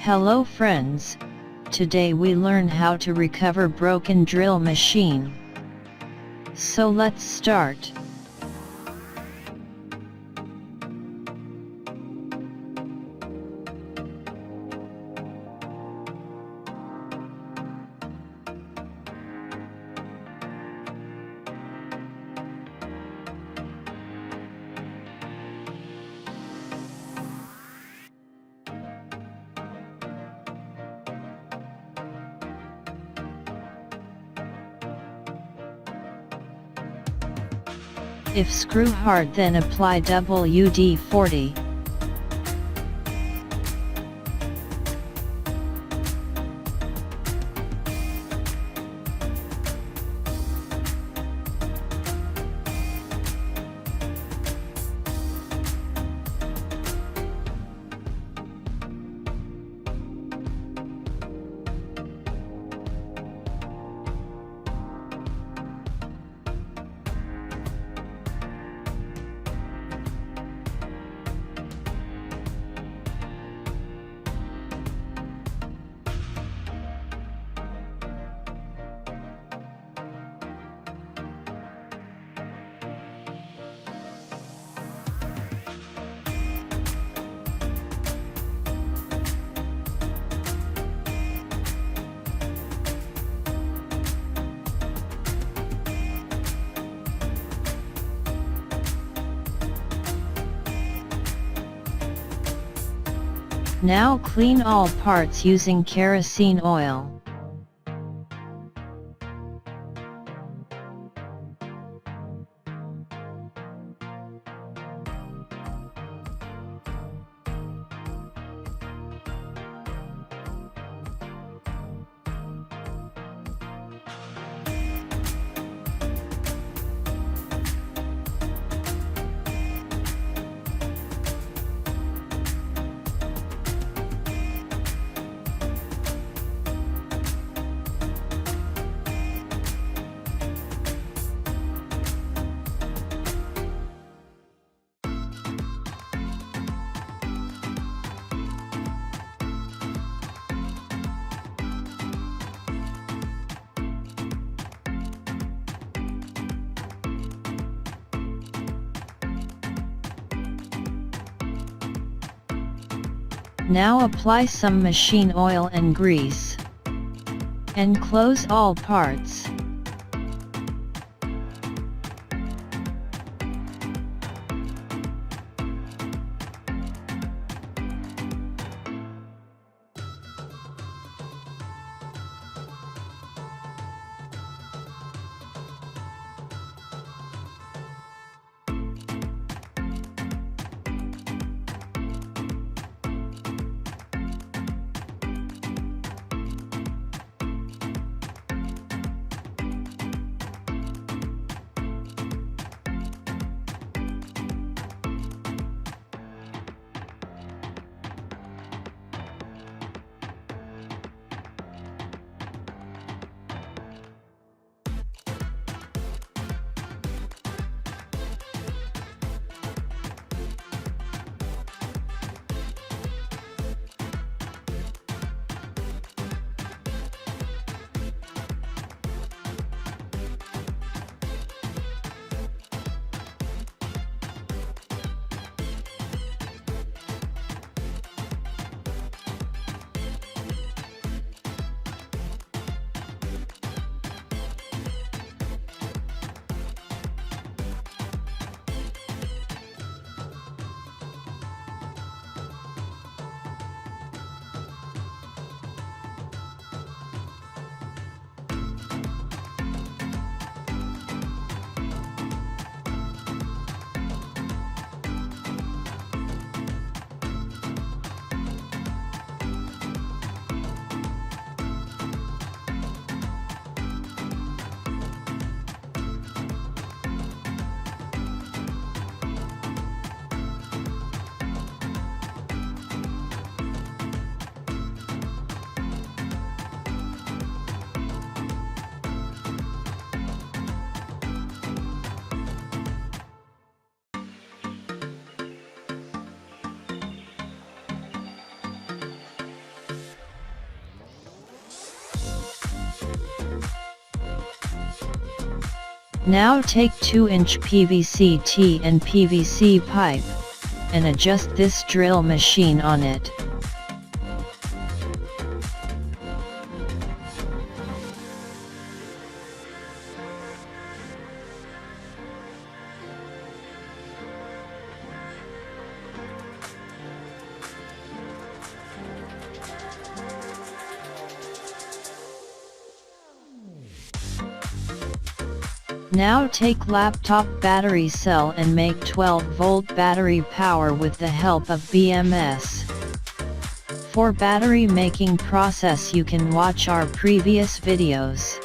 Hello friends, today we learn how to recover broken drill machine. So let's start. If screw hard, then apply WD-40. Now clean all parts using kerosene oil. Now apply some machine oil and grease. And close all parts. Now take 2-inch PVC T and PVC pipe, and adjust this drill machine on it. Now take laptop battery cell and make 12-volt battery power with the help of BMS. For battery making process you can watch our previous videos.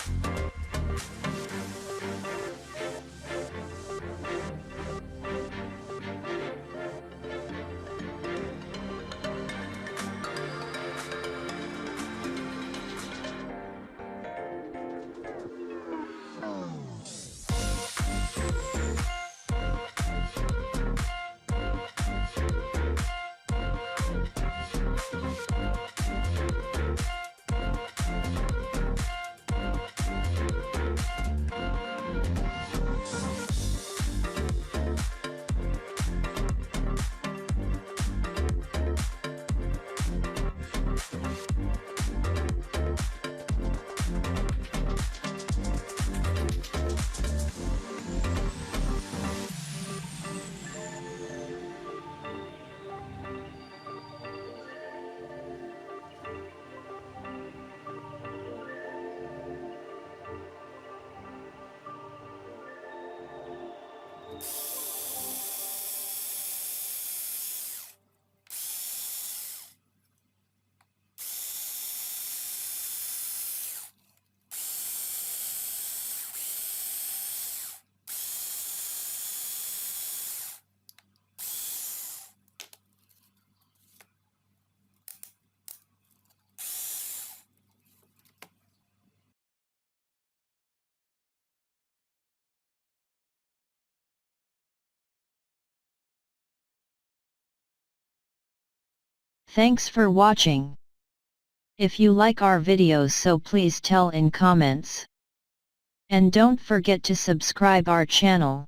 Thanks for watching. If you like our videos, so please tell in comments. And don't forget to subscribe our channel.